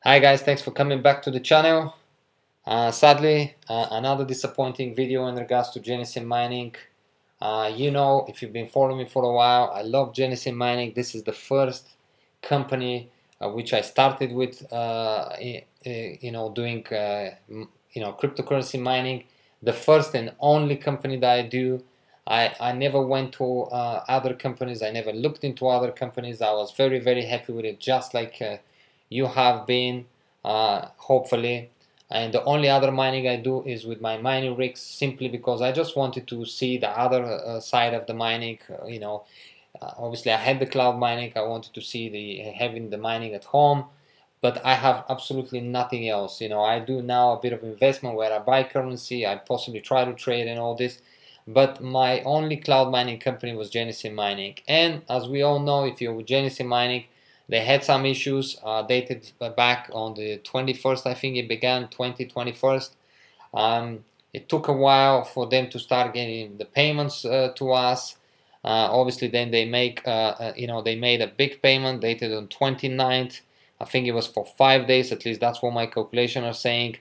Hi guys, thanks for coming back to the channel. Sadly, another disappointing video in regards to Genesis mining. If you've been following me for a while, I love Genesis mining. This is the first company which I started with, doing cryptocurrency mining. The first and only company that I do. I never went to other companies. I never looked into other companies. I was very, very happy with it, just like you have been, hopefully. And the only other mining I do is with my mining rigs, simply because I just wanted to see the other side of the mining. Obviously I had the cloud mining. I wanted to see having the mining at home, but I have absolutely nothing else. I do now a bit of investment where I buy currency, I possibly try to trade and all this, but my only cloud mining company was Genesis Mining. And as we all know, if you're with Genesis Mining, they had some issues dated back on the 21st, I think it began, 2021. It took a while for them to start getting the payments to us. Obviously, then they made a big payment dated on 29th. I think it was for 5 days, at least that's what my calculations are saying.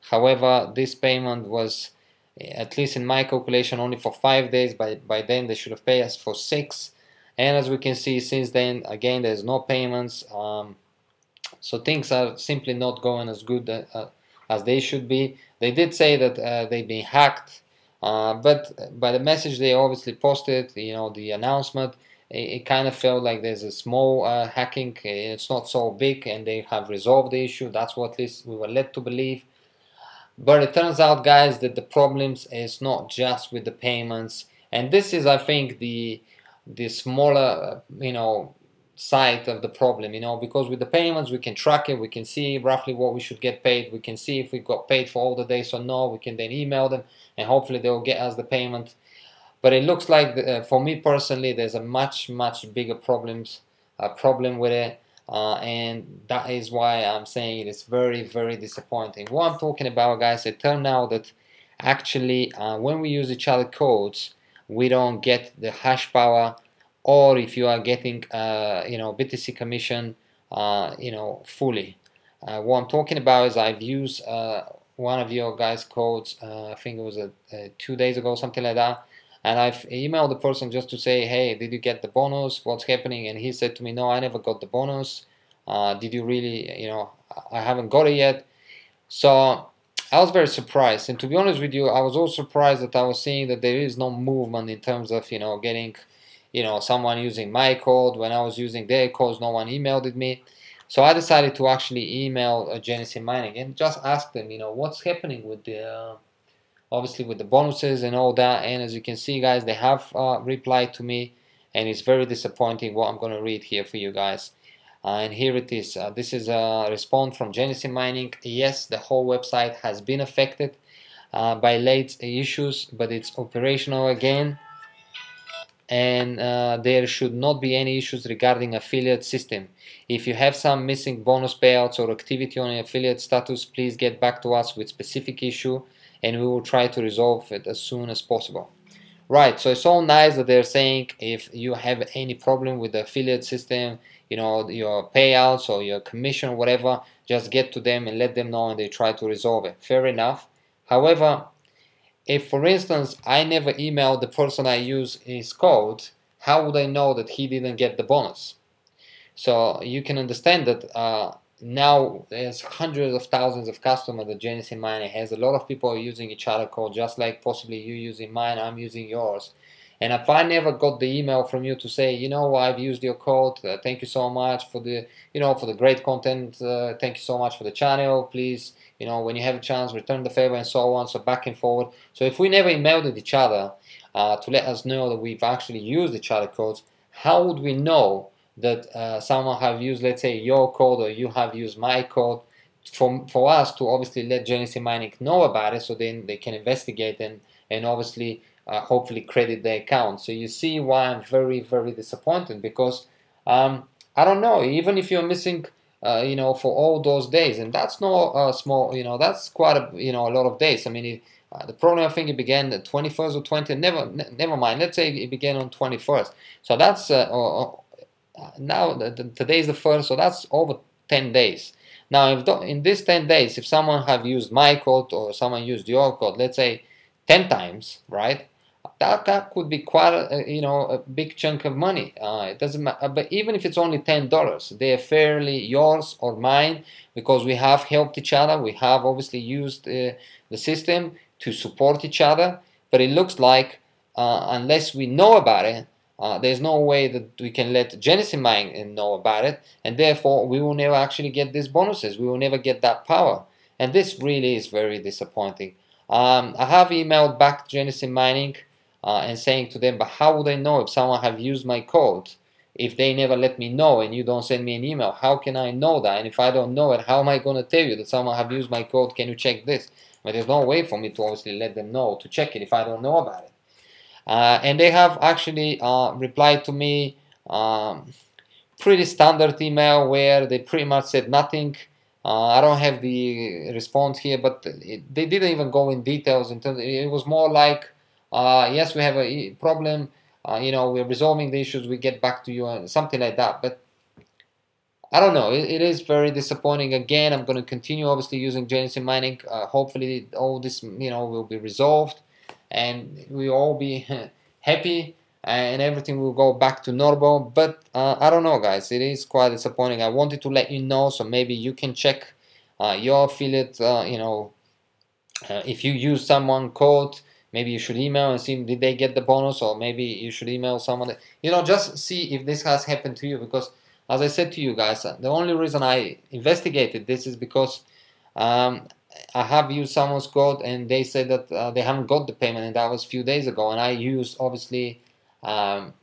However, this payment was, at least in my calculation, only for 5 days. By then, they should have paid us for 6. And as we can see, since then, again, there's no payments. So things are simply not going as good as they should be. They did say that they've been hacked, but by the message they obviously posted, the announcement, it kind of felt like there's a small hacking. It's not so big, and they have resolved the issue. That's what at least we were led to believe. But it turns out, guys, that the problems is not just with the payments, and this is, I think, the smaller side of the problem, because with the payments we can track it, we can see roughly what we should get paid, we can see if we got paid for all the days or no, we can then email them and hopefully they'll get us the payment. But it looks like for me personally, there's a much bigger problem with it, and that is why I'm saying it is very, very disappointing. What I'm talking about, guys, it turned out that actually when we use each other codes, we don't get the hash power, or if you are getting BTC commission fully. What I'm talking about is I've used one of your guys' codes, I think it was 2 days ago, something like that, and I've emailed the person just to say, hey, did you get the bonus, what's happening? And he said to me, no, I never got the bonus. Did you really? I haven't got it yet. So I was very surprised, and to be honest with you, I was also surprised that I was seeing that there is no movement in terms of getting someone using my code. When I was using their codes, no one emailed me. So I decided to actually email Genesis Mining and just ask them, what's happening with the obviously with the bonuses and all that. And as you can see, guys, they have replied to me, and it's very disappointing what I'm going to read here for you guys. And here it is. This is a response from Genesis Mining. Yes, the whole website has been affected by late issues, but it's operational again. And there should not be any issues regarding affiliate system. If you have some missing bonus payouts or activity on your affiliate status, please get back to us with specific issue, and we will try to resolve it as soon as possible. Right, so it's all nice that they're saying if you have any problem with the affiliate system, your payouts or your commission or whatever, just get to them and let them know, and they try to resolve it. Fair enough. However, if, for instance, I never emailed the person I use his code, how would I know that he didn't get the bonus? So you can understand that now there's hundreds of thousands of customers that Genesis Mining has. A lot of people are using each other code, just like possibly you using mine, I'm using yours. And if I never got the email from you to say, I've used your code, thank you so much for the, for the great content, thank you so much for the channel, please, when you have a chance, return the favor, and so on, so back and forward. So if we never emailed each other to let us know that we've actually used each other codes, how would we know that someone have used, let's say, your code, or you have used my code, for us to obviously let Genesis Mining know about it, so then they can investigate and obviously hopefully credit the account. So you see why I'm very, very disappointed, because I don't know, even if you're missing for all those days, and that's not small, that's quite a lot of days. I mean, the problem, I think it began the 21st or 20th, never mind, let's say it began on 21st. So that's now today's the 1st, so that's over 10 days. Now, if in these 10 days, if someone have used my code or someone used your code, let's say 10 times, right? That could be quite a big chunk of money. It doesn't matter, but even if it's only $10, they are fairly yours or mine, because we have helped each other. We have obviously used the system to support each other. But it looks like unless we know about it, there's no way that we can let Genesis Mining know about it, and therefore we will never actually get these bonuses. We will never get that power, and this really is very disappointing. I have emailed back Genesis Mining and saying to them, but how would I know if someone have used my code if they never let me know and you don't send me an email? How can I know that? And if I don't know it, how am I going to tell you that someone have used my code? Can you check this? But there's no way for me to obviously let them know to check it if I don't know about it. And they have actually replied to me pretty standard email where they pretty much said nothing. I don't have the response here, but they didn't even go in details. It was more like, yes, we have a problem, we're resolving the issues, we get back to you, and something like that. But I don't know, it is very disappointing. Again, I'm going to continue obviously using Genesis Mining. Hopefully all this will be resolved and we'll all be happy and everything will go back to normal. But I don't know, guys, it is quite disappointing. I wanted to let you know, so maybe you can check your affiliate, if you use someone code, maybe you should email and see did they get the bonus, or maybe you should email someone that, just see if this has happened to you. Because as I said to you guys, the only reason I investigated this is because I have used someone's code and they said that they haven't got the payment, and that was a few days ago. And I used obviously, and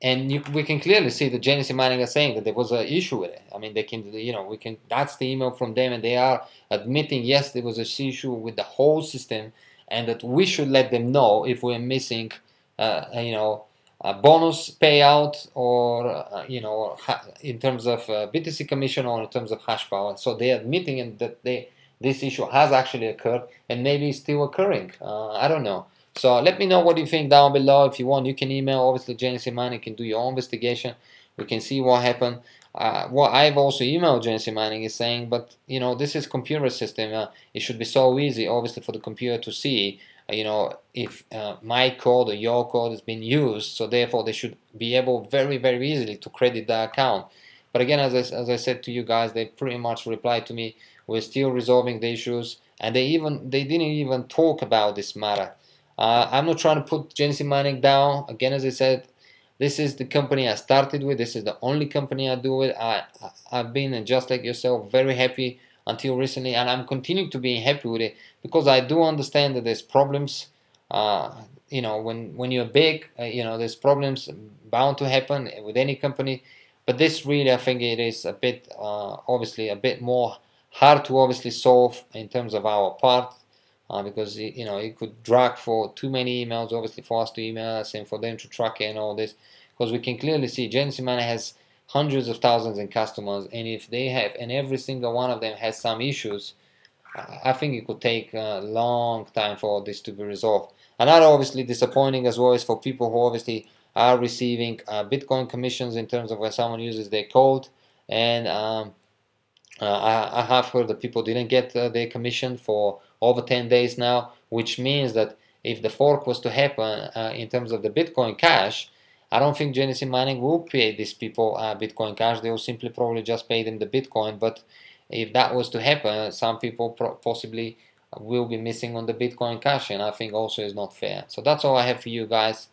we can clearly see the Genesis Mining are saying that there was an issue with it. I mean, they can, we can. That's the email from them, and they are admitting yes, there was an issue with the whole system, and that we should let them know if we're missing, a bonus payout, or in terms of BTC commission, or in terms of Hashpower. So they're admitting that this issue has actually occurred and maybe is still occurring. I don't know. So let me know what you think down below. If you want, you can email obviously Genesis Mining. You can do your own investigation. We can see what happened. What I've also emailed Genesis Mining is saying, but this is computer system. It should be so easy, obviously, for the computer to see, if my code or your code has been used. So therefore, they should be able very, very easily to credit the account. But again, as I said to you guys, they pretty much replied to me, we're still resolving the issues, and they didn't even talk about this matter. I'm not trying to put Genesis Mining down. Again, as I said, this is the company I started with. This is the only company I do with. I've been, just like yourself, very happy until recently, and I'm continuing to be happy with it, because I do understand that there's problems. When you're big, there's problems bound to happen with any company. But this really, I think it is a bit, obviously, a bit more hard to obviously solve in terms of our part. Because it could drag for too many emails, obviously, for us to email us and for them to track it and all this. Because we can clearly see Genesis Mining has hundreds of thousands in customers, and if they have, and every single one of them has some issues, I think it could take a long time for this to be resolved. Another obviously disappointing as well is for people who obviously are receiving Bitcoin commissions in terms of when someone uses their code, and I have heard that people didn't get their commission for over 10 days now, which means that if the fork was to happen in terms of the Bitcoin Cash, I don't think Genesis Mining will pay these people Bitcoin Cash. They will simply probably just pay them the Bitcoin. But if that was to happen, some people possibly will be missing on the Bitcoin Cash, and I think also is not fair. So that's all I have for you guys.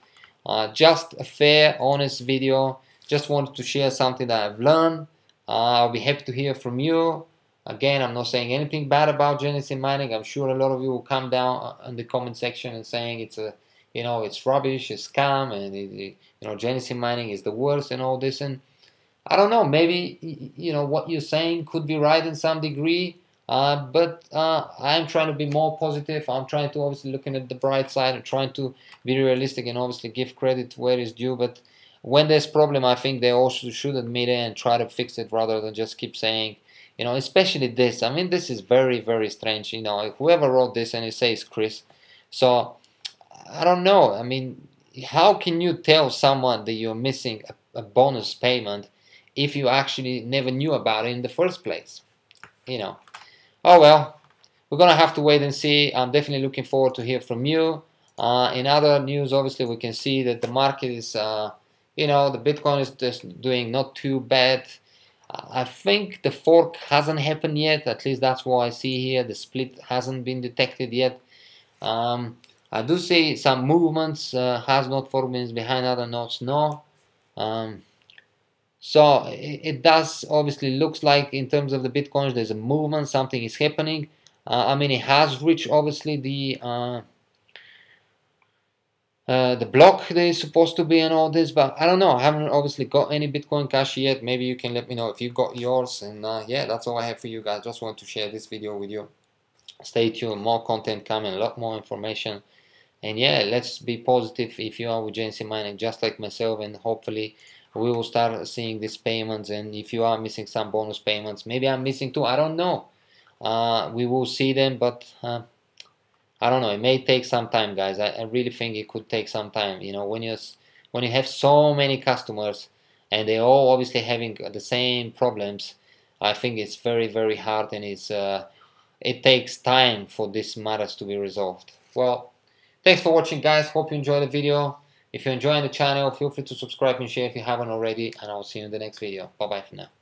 Just a fair, honest video. Just wanted to share something that I've learned. I'll be happy to hear from you. Again, I'm not saying anything bad about Genesis Mining. I'm sure a lot of you will come down in the comment section and saying it's it's rubbish, it's scam, and Genesis Mining is the worst and all this. And I don't know, maybe what you're saying could be right in some degree, but I'm trying to be more positive. I'm trying to obviously looking at the bright side and trying to be realistic and obviously give credit where it's due. But when there's problem, I think they also should admit it and try to fix it rather than just keep saying, especially this. I mean, this is very, very strange. Whoever wrote this, and it says Chris. So I don't know. I mean, how can you tell someone that you're missing a bonus payment if you actually never knew about it in the first place? you know, oh well, we're gonna have to wait and see. I'm definitely looking forward to hear from you. In other news, obviously, we can see that the market is, you know, the Bitcoin is just doing not too bad. I think the fork hasn't happened yet. At least that's what I see here. The split hasn't been detected yet. I do see some movements. Has not 4 minutes behind other nodes? No. So it does obviously looks like in terms of the Bitcoins there's a movement, something is happening. I mean, it has reached obviously the block that is supposed to be and all this, but I don't know. I haven't obviously got any Bitcoin Cash yet. Maybe you can let me know if you got yours. And yeah, that's all I have for you guys. Just want to share this video with you. Stay tuned, more content coming, a lot more information. And yeah, let's be positive if you are with JNC Mining just like myself, and hopefully we will start seeing these payments. And if you are missing some bonus payments, maybe I'm missing too, I don't know. We will see them, but I don't know, it may take some time, guys. I really think it could take some time. You know, when you have so many customers and they're all obviously having the same problems, I think it's very, very hard, and it takes time for these matters to be resolved. Well, thanks for watching, guys. Hope you enjoyed the video. If you're enjoying the channel, feel free to subscribe and share if you haven't already, and I'll see you in the next video. Bye bye for now.